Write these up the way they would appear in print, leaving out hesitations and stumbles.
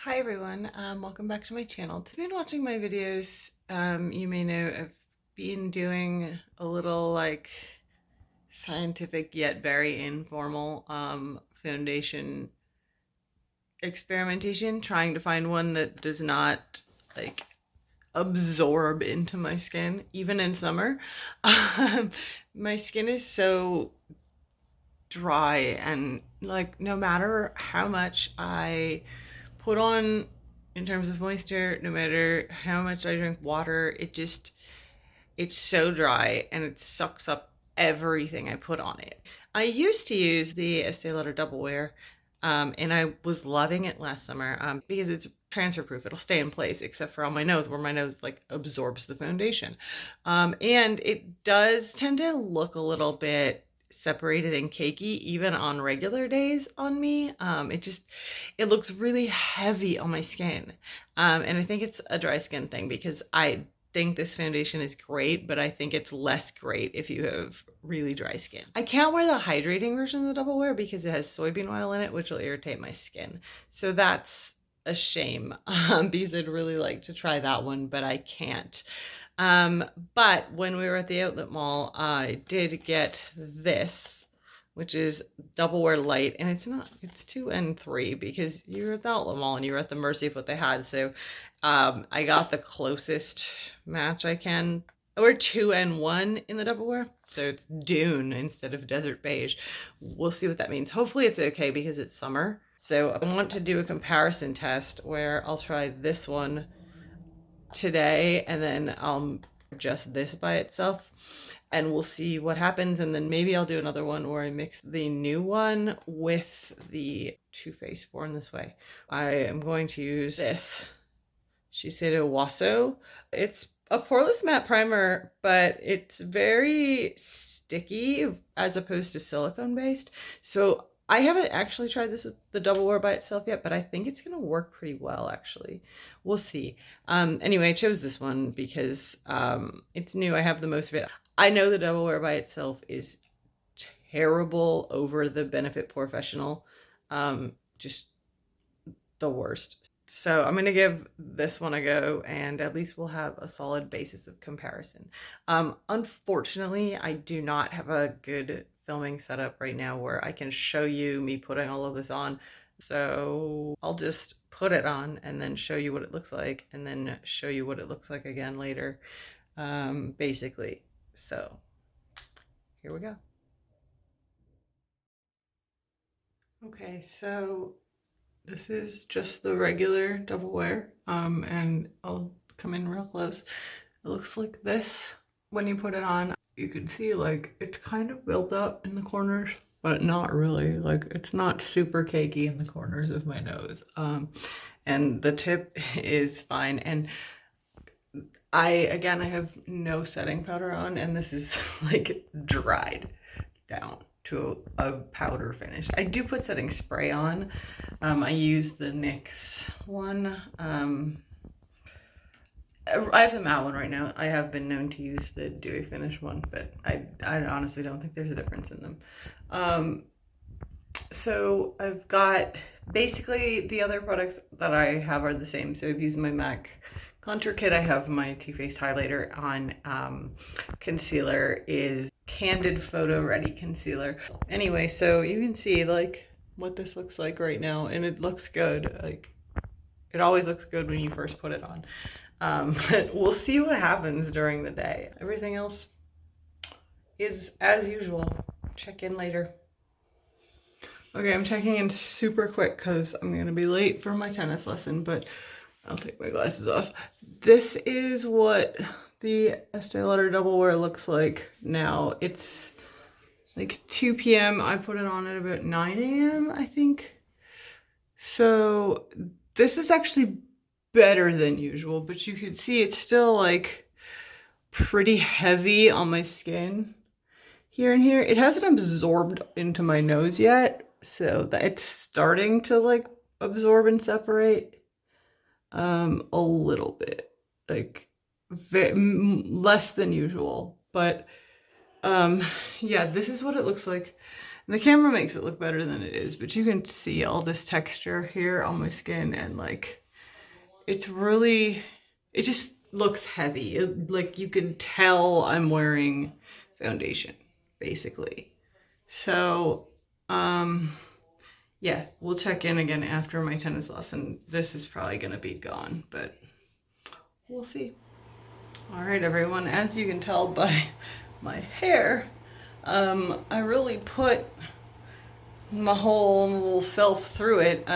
Hi everyone, welcome back to my channel. If you've been watching my videos, you may know I've been doing a little like scientific yet very informal foundation experimentation, trying to find one that does not like absorb into my skin, even in summer. My skin is so dry and like no matter how much I put on in terms of moisture, no matter how much I drink water, it's so dry and it sucks up everything I put on it. I used to use the Estee Lauder Double Wear, and I was loving it last summer because it's transfer proof. It'll stay in place except for on my nose where my nose like absorbs the foundation. And it does tend to look a little bit separated and cakey even on regular days on me. It looks really heavy on my skin. And I think it's a dry skin thing because I think this foundation is great, but I think it's less great if you have really dry skin. I can't wear the hydrating version of the Double Wear because it has soybean oil in it, which will irritate my skin. So that's a shame because I'd really like to try that one, but I can't. But when we were at the outlet mall, I did get this, which is Double Wear Light, and it's 2 and 3 because you're at the outlet mall and you're at the mercy of what they had. So I got the closest match I can. We're 2 and 1 in the Double Wear, so it's Dune instead of Desert Beige. We'll see what that means. Hopefully it's okay because it's summer. So I want to do a comparison test where I'll try this one today and then I'll adjust this by itself and we'll see what happens, and then maybe I'll do another one where I mix the new one with the Too Faced Born This Way. I am going to use this Shiseido Waso. It's a poreless matte primer, but it's very sticky as opposed to silicone based. So I haven't actually tried this with the Double Wear by itself yet, but I think it's going to work pretty well, actually. We'll see. Anyway, I chose this one because it's new. I have the most of it. I know the Double Wear by itself is terrible over the Benefit Professional. Just the worst. So I'm going to give this one a go, and at least we'll have a solid basis of comparison. Unfortunately, I do not have a good filming setup right now where I can show you me putting all of this on. So I'll just put it on and then show you what it looks like and then show you what it looks like again later, basically. So here we go. Okay, so this is just the regular Double Wear, and I'll come in real close. It looks like this when you put it on. You can see like it's kind of built up in the corners, but not really. Like it's not super cakey in the corners of my nose. And the tip is fine. And I have no setting powder on, and this is like dried down to a powder finish. I do put setting spray on. I use the NYX one. I have the matte one right now. I have been known to use the dewy finish one, but I honestly don't think there's a difference in them. So I've got basically the other products that I have are the same. So I've used my MAC contour kit. I have my Too Faced highlighter on. Concealer is Candid Photo Ready Concealer. Anyway, so you can see like what this looks like right now, and it looks good. Like it always looks good when you first put it on. But we'll see what happens during the day. Everything else is as usual. Check in later. Okay, I'm checking in super quick because I'm gonna be late for my tennis lesson, but I'll take my glasses off. This is what the Estee Lauder Double Wear looks like now. It's like 2 p.m. I put it on at about 9 a.m. I think. So this is actually better than usual, but you can see it's still like pretty heavy on my skin here and here. It hasn't absorbed into my nose yet, so that it's starting to like absorb and separate a little bit, like less than usual, but yeah, this is what it looks like And the camera makes it look better than it is, but you can see all this texture here on my skin, and like, it's really, it just looks heavy. Like you can tell I'm wearing foundation, basically. So, yeah, we'll check in again after my tennis lesson. This is probably gonna be gone, but we'll see. All right, everyone, as you can tell by my hair, I really put my whole little self through it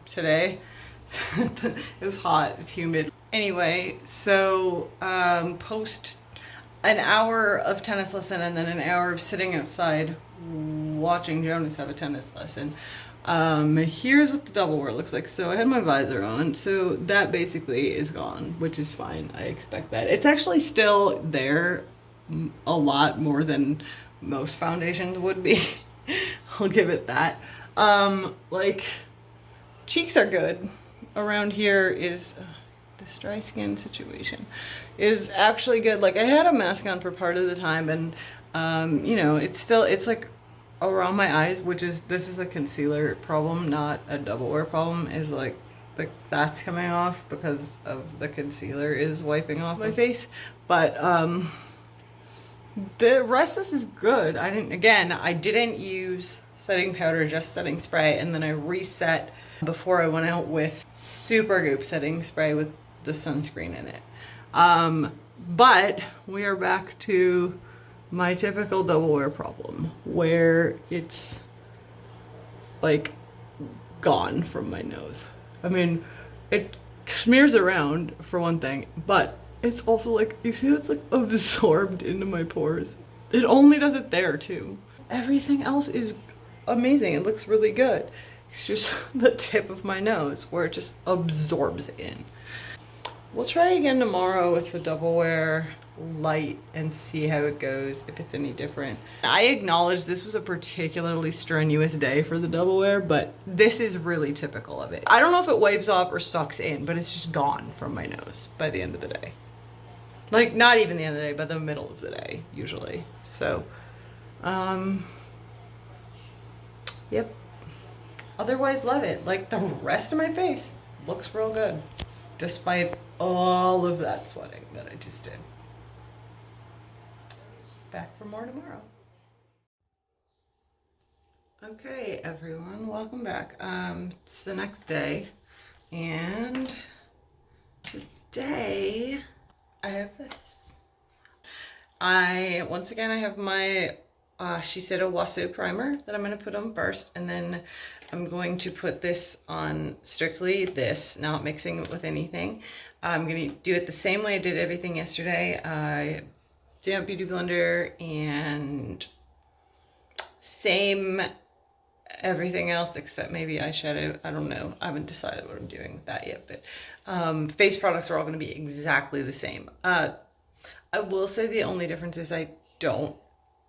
today. It was hot, it's humid. Anyway, so post an hour of tennis lesson and then an hour of sitting outside watching Jonas have a tennis lesson. Here's what the double wear looks like. So I had my visor on, so that basically is gone, which is fine. I expect that. It's actually still there a lot more than most foundations would be. I'll give it that. Like, cheeks are good. Around here is this dry skin situation is actually good. Like, I had a mask on for part of the time, and you know, it's like around my eyes, which is, this is a concealer problem, not a double wear problem, is like that's coming off because of the concealer is wiping off my face. But the rest of this is good. I didn't use setting powder, just setting spray, and then I reset before I went out with Super Goop setting spray with the sunscreen in it. But we are back to my typical double wear problem, where it's like gone from my nose. I mean, it smears around for one thing, but it's also like, you see, it's like absorbed into my pores. It only does it there too. Everything else is amazing. It looks really good. It's just the tip of my nose where it just absorbs in. We'll try again tomorrow with the double wear light and see how it goes, if it's any different. I acknowledge this was a particularly strenuous day for the double wear, but this is really typical of it. I don't know if it wipes off or sucks in, but it's just gone from my nose by the end of the day. Like, not even the end of the day, but the middle of the day, usually. So, yep. Otherwise, love it. Like, the rest of my face looks real good, despite all of that sweating that I just did. Back for more tomorrow. Okay, everyone, welcome back. It's the next day, and today I have this. Once again, I have my Shiseido Wasu primer that I'm going to put on first, and then I'm going to put this on, strictly this, not mixing it with anything. I'm going to do it the same way I did everything yesterday. Damp Beauty Blender and same everything else except maybe eyeshadow. I don't know. I haven't decided what I'm doing with that yet, but face products are all going to be exactly the same. I will say the only difference is I don't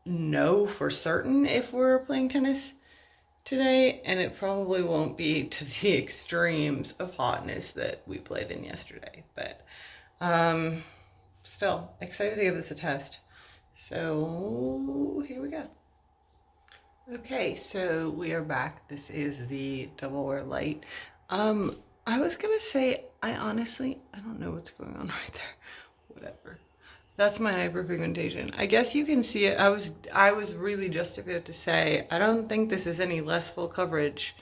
know for certain if we're playing tennis today, and it probably won't be to the extremes of hotness that we played in yesterday, but still excited to give this a test. So here we go. Okay, so we are back. This is the double wear light. I was gonna say, I don't know what's going on right there. Whatever. That's my hyperpigmentation. I guess you can see it. I was really just about to say, I don't think this is any less full coverage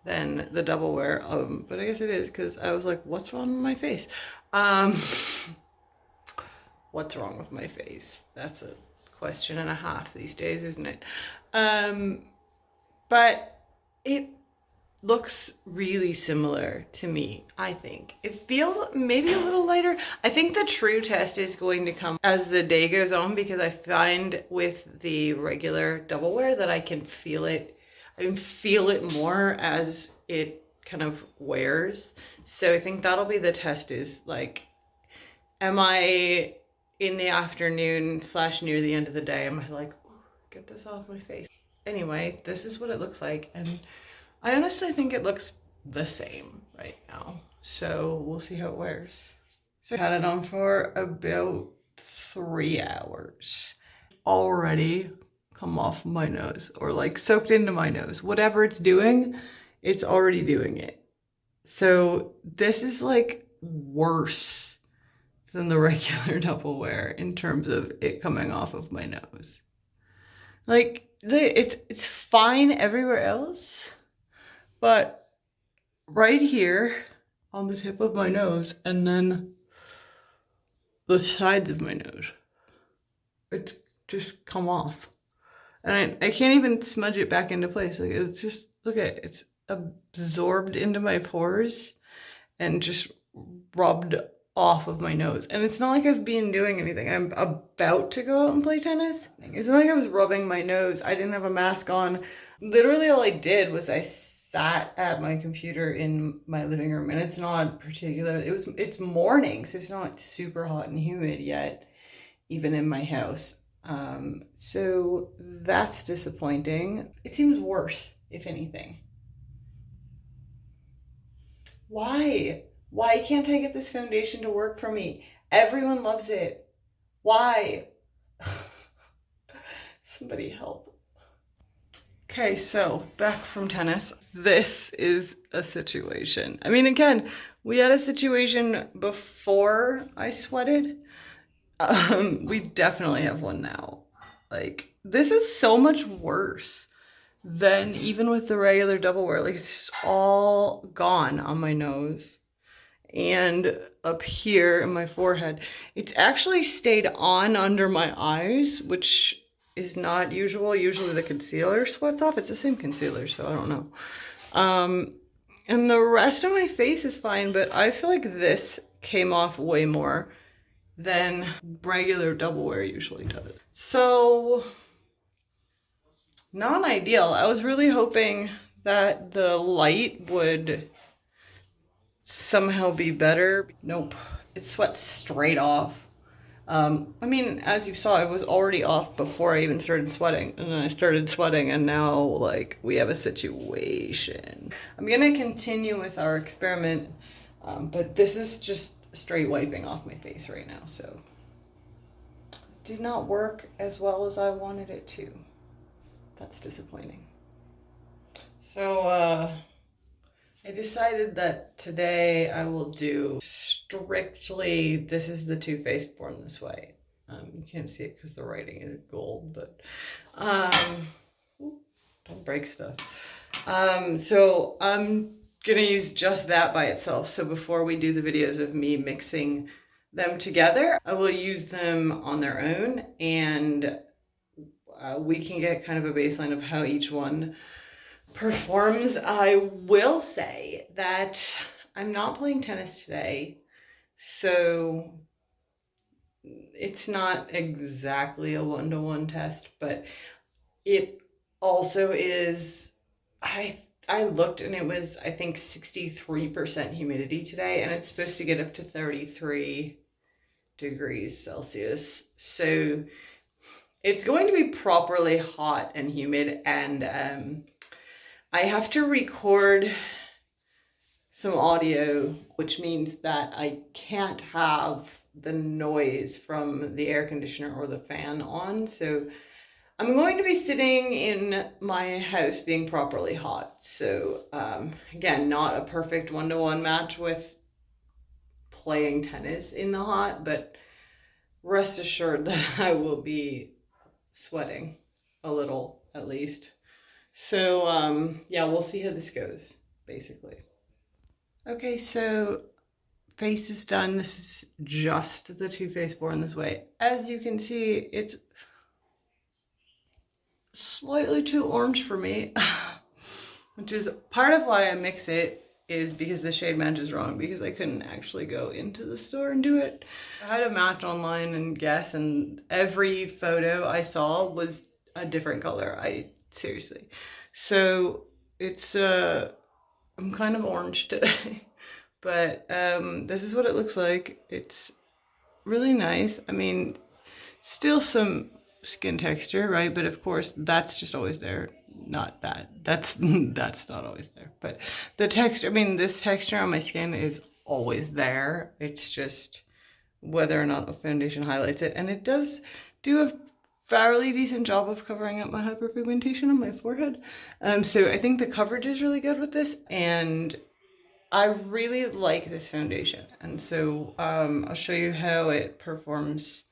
than the double wear, but I guess it is, because I was like, what's wrong with my face? What's wrong with my face? That's a question and a half these days, isn't it? But it looks really similar to me, I think. It feels maybe a little lighter. I think the true test is going to come as the day goes on, because I find with the regular double wear that I can feel it. I can feel it more as it kind of wears. So I think that'll be the test, is like, am I in the afternoon / near the end of the day, am I like, get this off my face? Anyway, this is what it looks like, and I honestly think it looks the same right now. So we'll see how it wears. So I had it on for about 3 hours. Already come off my nose or like soaked into my nose. Whatever it's doing, it's already doing it. So this is like worse than the regular Double Wear in terms of it coming off of my nose. Like it's fine everywhere else, but right here on the tip of my nose and then the sides of my nose, it's just come off. And I can't even smudge it back into place. Like it's just, look at it, it's absorbed into my pores and just rubbed off of my nose. And it's not like I've been doing anything. I'm about to go out and play tennis. It's not like I was rubbing my nose. I didn't have a mask on. Literally all I did was I sat at my computer in my living room, and it's not particular. It's morning, so it's not super hot and humid yet, even in my house. So that's disappointing. It seems worse, if anything. Why? Why can't I get this foundation to work for me? Everyone loves it. Why? Somebody help. Okay, so back from tennis. This is a situation. I mean, again, we had a situation before I sweated. We definitely have one now. Like, this is so much worse than even with the regular Double Wear. Like, it's all gone on my nose and up here in my forehead. It's actually stayed on under my eyes, which is not usual. Usually the concealer sweats off. It's the same concealer, so I don't know. And the rest of my face is fine, but I feel like this came off way more than regular Double Wear usually does. So, not ideal. I was really hoping that the light would somehow be better. Nope, it sweats straight off. I mean, as you saw, it was already off before I even started sweating, and then I started sweating, and now, like, we have a situation. I'm gonna continue with our experiment, but this is just straight wiping off my face right now, so did not work as well as I wanted it to. That's disappointing. So I decided that today I will do strictly, this is the Too Faced Born This Way. You can't see it because the writing is gold, but don't break stuff. So I'm gonna use just that by itself. So before we do the videos of me mixing them together, I will use them on their own, and we can get kind of a baseline of how each one performs. I will say that I'm not playing tennis today, so it's not exactly a one-to-one test, but it also is, I looked and it was, I think, 63% humidity today, and it's supposed to get up to 33 degrees Celsius. So it's going to be properly hot and humid, and I have to record some audio, which means that I can't have the noise from the air conditioner or the fan on. So I'm going to be sitting in my house being properly hot. So again, not a perfect one-to-one match with playing tennis in the hot, but rest assured that I will be sweating a little at least. So yeah, we'll see how this goes, basically. Okay, so face is done. This is just the Too Faced Born This Way. As you can see, it's slightly too orange for me, which is part of why I mix it, is because the shade match is wrong, because I couldn't actually go into the store and do it. I had a match online and guess, and every photo I saw was a different color. Seriously. So it's, I'm kind of orange today, but this is what it looks like. It's really nice. I mean, still some skin texture, right? But of course, that's just always there. Not that. That's not always there. But the texture, I mean, this texture on my skin is always there. It's just whether or not the foundation highlights it. And it does do a fairly decent job of covering up my hyperpigmentation on my forehead. So I think the coverage is really good with this, and I really like this foundation. And so I'll show you how it performs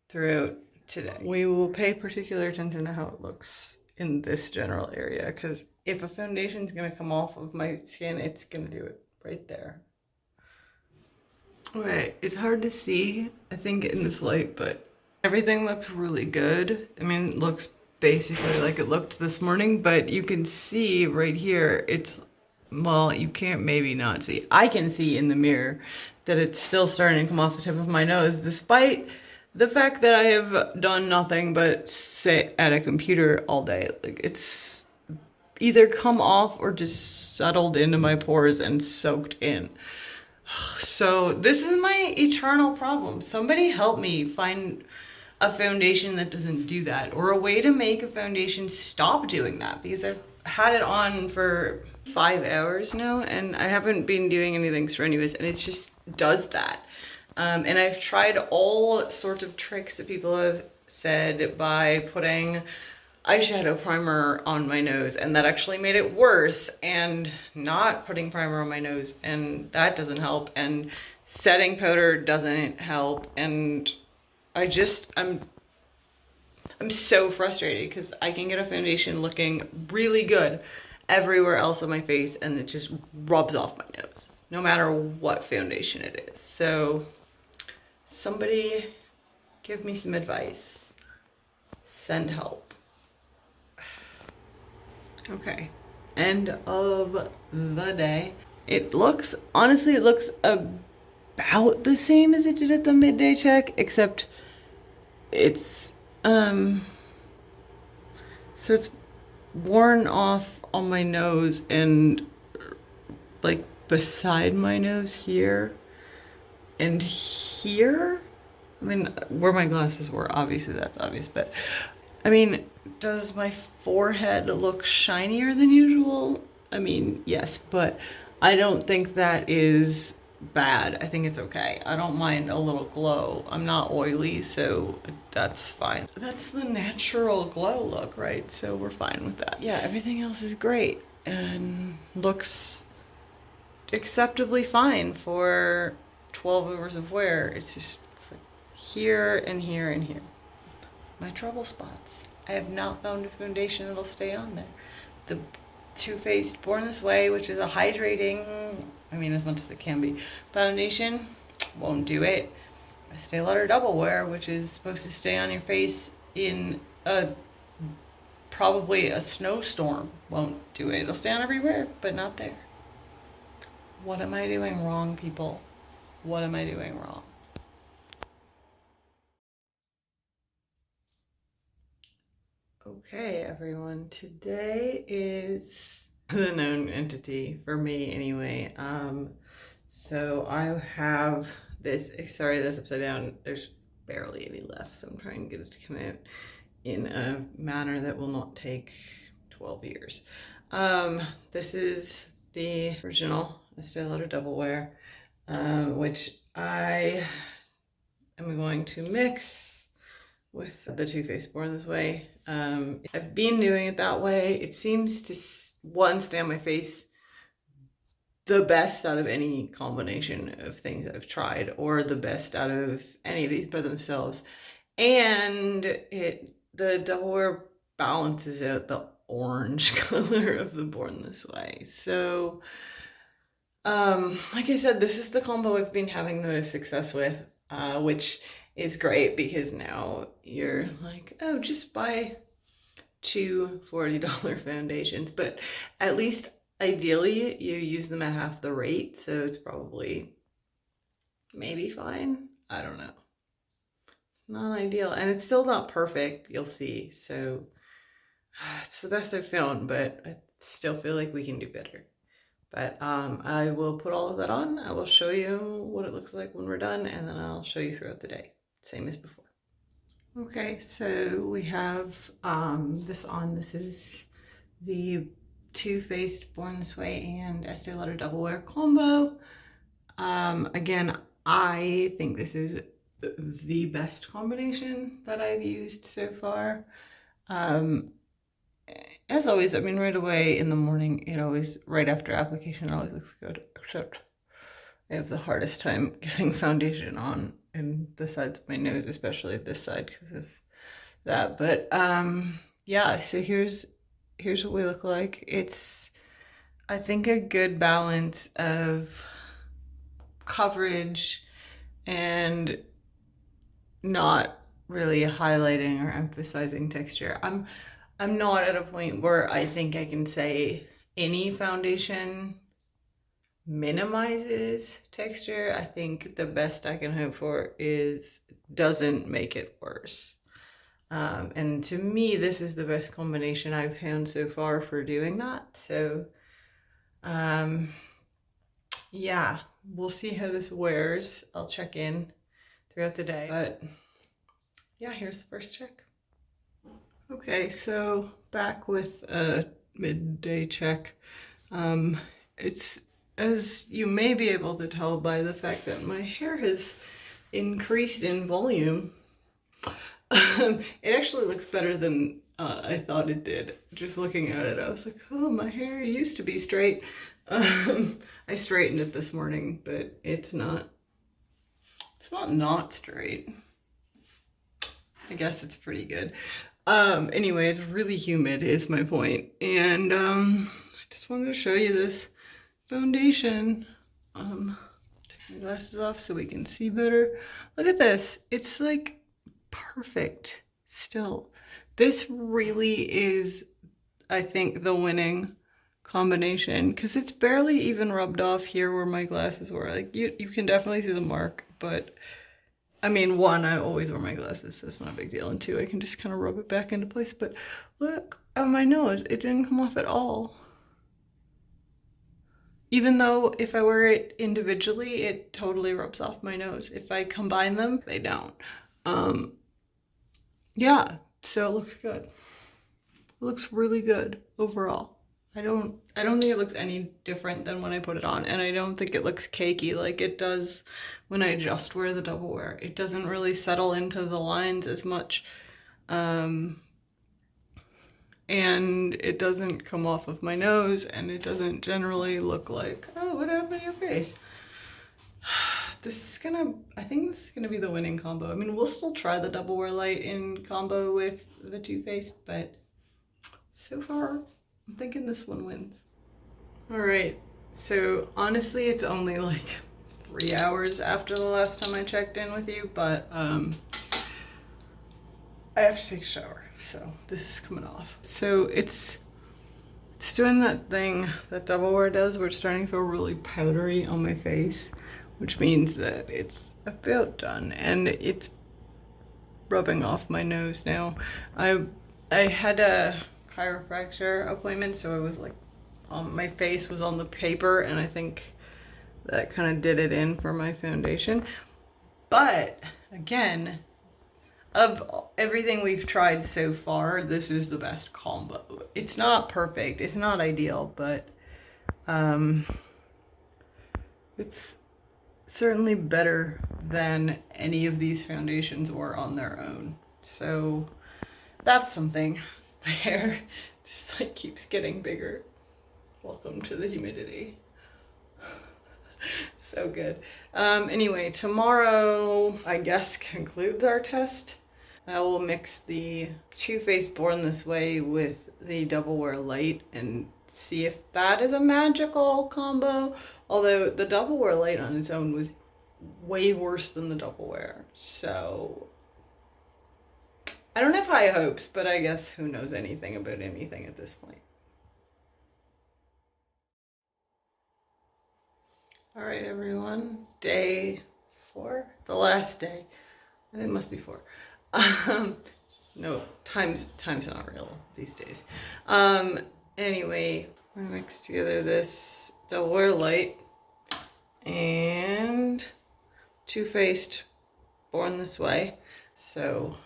throughout today. We will pay particular attention to how it looks in this general area, because if a foundation is going to come off of my skin, it's going to do it right there. Okay, it's hard to see, I think, in this light, but everything looks really good. I mean, it looks basically like it looked this morning, but you can see right here, it's, well, you can't maybe not see. I can see in the mirror that it's still starting to come off the tip of my nose, despite the fact that I have done nothing but sit at a computer all day. Like, it's either come off or just settled into my pores and soaked in. So this is my eternal problem. Somebody help me find a foundation that doesn't do that, or a way to make a foundation stop doing that, because I've had it on for 5 hours now and I haven't been doing anything strenuous, and it just does that. And I've tried all sorts of tricks that people have said by putting eyeshadow primer on my nose, and that actually made it worse, and not putting primer on my nose, and that doesn't help, and setting powder doesn't help, and I'm so frustrated because I can get a foundation looking really good everywhere else on my face and it just rubs off my nose, no matter what foundation it is. So somebody give me some advice. Send help. Okay, end of the day. It looks, honestly, it looks about the same as it did at the midday check, except it's, so it's worn off on my nose and like beside my nose here and here. I mean, where my glasses were, obviously that's obvious, but I mean, does my forehead look shinier than usual? I mean, yes, but I don't think that is bad. I think it's okay. I don't mind a little glow. I'm not oily, so that's fine. That's the natural glow look, right? So we're fine with that. Yeah, everything else is great and looks acceptably fine for 12 hours of wear. It's just it's like here and here and here. My trouble spots. I have not found a foundation that'll stay on there. The Too Faced Born This Way, which is a hydrating, I mean, as much as it can be, foundation, won't do it. Estee Lauder Double Wear, which is supposed to stay on your face in probably a snowstorm, won't do it. It'll stay on everywhere, but not there. What am I doing wrong, people? What am I doing wrong? Okay, everyone, today is the known entity for me anyway. So I have this, sorry, that's upside down. There's barely any left, so I'm trying to get it to come out in a manner that will not take 12 years. This is the original Estee Lauder Double Wear, which I am going to mix with the Too Faced Born This Way. I've been doing it that way. It seems to, one, stay on my face the best out of any combination of things I've tried, or the best out of any of these by themselves. And the Double Wear balances out the orange color of the Born This Way. So, like I said, this is the combo I've been having the most success with, which is great because now you're like, oh, just buy 2 $40 foundations, but at least ideally you use them at half the rate, so it's probably maybe fine. I don't know. Not ideal, and it's still not perfect, you'll see. So it's the best I've found, but I still feel like we can do better. But I will put all of that on. I will show you what it looks like when we're done, and then I'll show you throughout the day, same as before. Okay, so we have this on. This is the Too Faced Born This Way and Estee Lauder Double Wear combo. Again, I think this is the best combination that I've used so far. As always, I mean, right away in the morning, it always, right after application, it always looks good, except I have the hardest time getting foundation on in the sides of my nose, especially this side because of that. But yeah, so here's what we look like. It's, I think, a good balance of coverage and not really highlighting or emphasizing texture. I'm not at a point where I think I can say any foundation minimizes texture. I think the best I can hope for is doesn't make it worse. And to me, this is the best combination I've found so far for doing that. So yeah, we'll see how this wears. I'll check in throughout the day. But yeah, here's the first check. Okay, so back with a midday check. It's, as you may be able to tell by the fact that my hair has increased in volume. It actually looks better than I thought it did. Just looking at it, I was like, oh, my hair used to be straight. I straightened it this morning, but it's not straight. I guess it's pretty good. Anyway, it's really humid is my point. And I just wanted to show you this foundation. Take my glasses off so we can see better. Look at this. It's like perfect still. This really is, I think, the winning combination because it's barely even rubbed off here where my glasses were. Like you can definitely see the mark, but I mean, one, I always wear my glasses, so it's not a big deal. And two, I can just kind of rub it back into place. But look at my nose. It didn't come off at all. Even though if I wear it individually, it totally rubs off my nose. If I combine them, they don't. Yeah, so it looks good. It looks really good overall. I don't think it looks any different than when I put it on, and I don't think it looks cakey like it does when I just wear the double wear. It doesn't really settle into the lines as much, and it doesn't come off of my nose, and it doesn't generally look like, oh, what happened to your face? I think this is gonna be the winning combo. I mean, we'll still try the double wear light in combo with the Too Faced, but so far, I'm thinking this one wins. All right, so honestly, it's only like 3 hours after the last time I checked in with you, but I have to take a shower, so this is coming off. So it's doing that thing that double wear does, where it's starting to feel really powdery on my face, which means that it's about done, and it's rubbing off my nose now. I had a chiropractor appointment, so it was like my face was on the paper, and I think that kind of did it in for my foundation. But again, of everything we've tried so far, this is the best combo. It's not perfect, it's not ideal, but it's certainly better than any of these foundations were on their own. So that's something. My hair just like keeps getting bigger. Welcome to the humidity. So good. Anyway, tomorrow, I guess, concludes our test. I will mix the Too Faced Born This Way with the Double Wear Light and see if that is a magical combo. Although the Double Wear Light on its own was way worse than the Double Wear. So I don't have high hopes, but I guess who knows anything about anything at this point. All right, everyone, day 4, the last day. I think it must be 4. No, time's not real these days. Anyway, I'm gonna mix together this Double Wear Light and Too Faced Born This Way. So,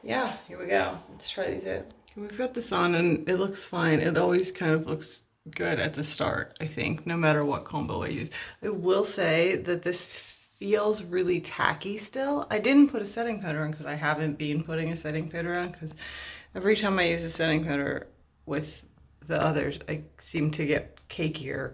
yeah, here we go. Let's try these out. We've got this on and it looks fine. It always kind of looks good at the start, I think, no matter what combo I use. I will say that this feels really tacky still. I didn't put a setting powder on because I haven't been putting a setting powder on, because every time I use a setting powder with the others, I seem to get cakier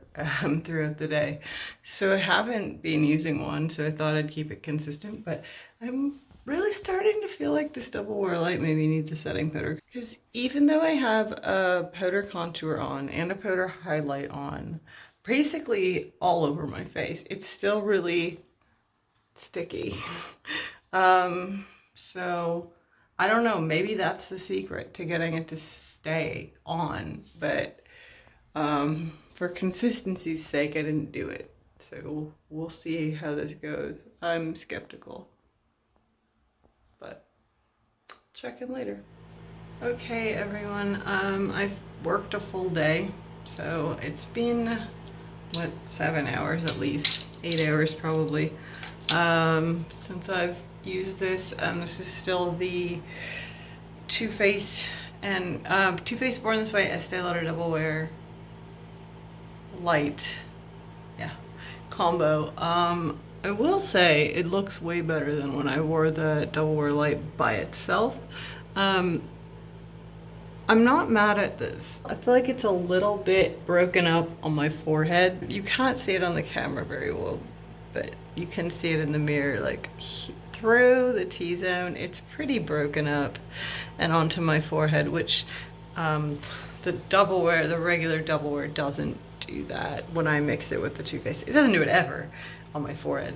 throughout the day. So I haven't been using one, so I thought I'd keep it consistent, but I'm really starting to feel like this Double Wear light maybe needs a setting powder, because even though I have a powder contour on and a powder highlight on, basically all over my face, it's still really sticky. So I don't know, maybe that's the secret to getting it to stay on, but for consistency's sake, I didn't do it. So we'll see how this goes. I'm skeptical, but check in later. Okay, everyone, I've worked a full day, so it's been, what, 7 hours at least, 8 hours probably, since I've used this. This is still the Too Faced and Too Faced Born This Way Estee Lauder Double Wear light, yeah, combo. I will say it looks way better than when I wore the Double Wear light by itself. I'm not mad at this. I feel like it's a little bit broken up on my forehead. You can't see it on the camera very well, but you can see it in the mirror, like through the T-zone. It's pretty broken up and onto my forehead, which the Double Wear, the regular Double Wear, doesn't do that when I mix it with the Too Faced. It doesn't do it ever on my forehead.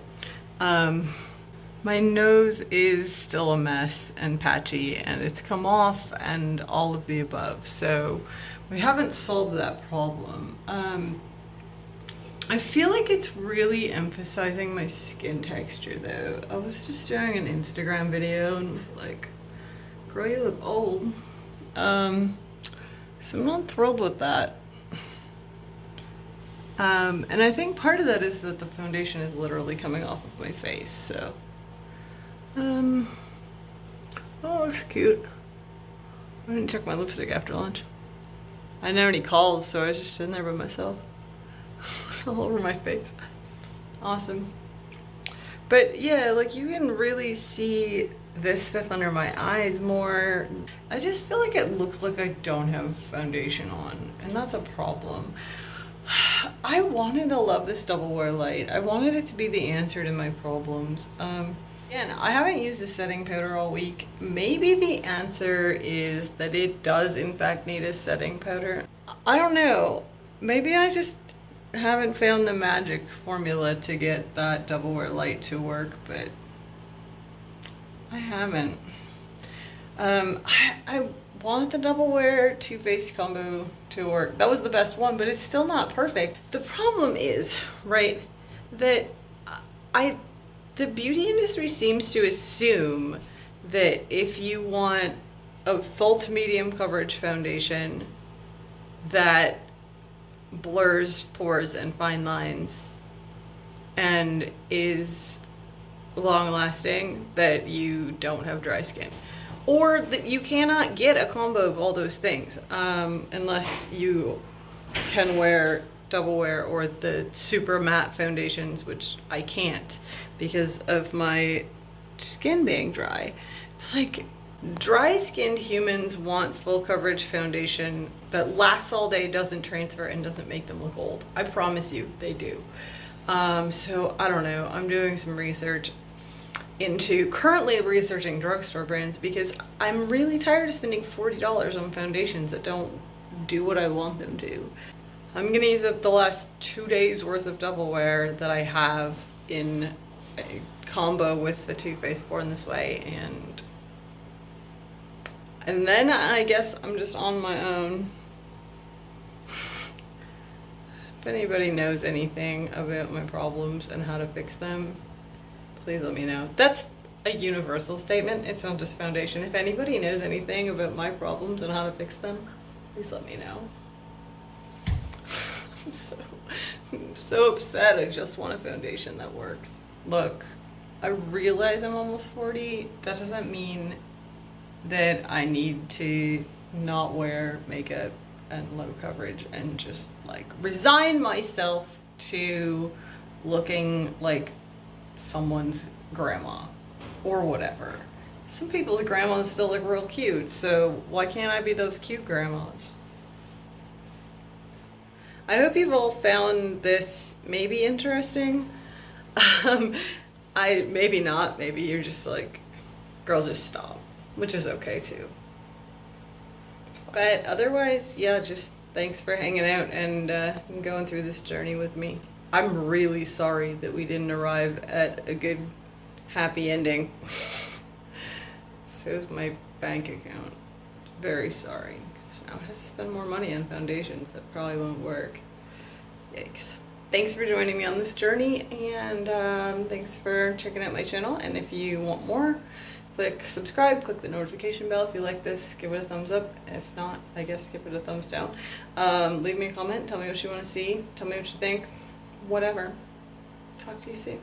My nose is still a mess and patchy, and it's come off and all of the above, so we haven't solved that problem. I feel like it's really emphasizing my skin texture though. I was just doing an Instagram video and like, girl, you look old. So I'm not thrilled with that. And I think part of that is that the foundation is literally coming off of my face, so. Oh, it's cute. I didn't check my lipstick after lunch. I didn't have any calls, so I was just sitting there by myself. All over my face. Awesome. But yeah, like you can really see this stuff under my eyes more. I just feel like it looks like I don't have foundation on, and that's a problem. I wanted to love this Double Wear light. I wanted it to be the answer to my problems. Again, I haven't used a setting powder all week. Maybe the answer is that it does in fact need a setting powder. I don't know. Maybe I just haven't found the magic formula to get that Double Wear light to work, but I haven't. I want the Double Wear Too Faced combo to work. That was the best one, but it's still not perfect. The problem is, right, that the beauty industry seems to assume that if you want a full to medium coverage foundation that blurs pores and fine lines and is long lasting, that you don't have dry skin, or that you cannot get a combo of all those things unless you can wear Double Wear or the super matte foundations, which I can't because of my skin being dry. It's like dry skinned humans want full coverage foundation that lasts all day, doesn't transfer, and doesn't make them look old. I promise you they do. So I don't know, I'm doing some research into, currently researching drugstore brands, because I'm really tired of spending $40 on foundations that don't do what I want them to. I'm gonna use up the last 2 days worth of Double Wear that I have in a combo with the Too Faced Born This Way, and then I guess I'm just on my own. If anybody knows anything about my problems and how to fix them, please let me know. That's a universal statement. It's not just foundation. If anybody knows anything about my problems and how to fix them, please let me know. I'm so upset. I just want a foundation that works. Look, I realize I'm almost 40. That doesn't mean that I need to not wear makeup and low coverage and just like resign myself to looking like someone's grandma or whatever. Some people's grandmas still look real cute, so why can't I be those cute grandmas? I hope you've all found this maybe interesting. Maybe not, maybe you're just like, girl, just stop, which is okay too. But otherwise, yeah, just thanks for hanging out and going through this journey with me. I'm really sorry that we didn't arrive at a good, happy ending. So is my bank account. Very sorry, because now it has to spend more money on foundations. That probably won't work. Yikes. Thanks for joining me on this journey, and thanks for checking out my channel. And if you want more, click subscribe, click the notification bell. If you like this, give it a thumbs up. If not, I guess give it a thumbs down. Leave me a comment, tell me what you want to see, tell me what you think, whatever. Talk to you soon.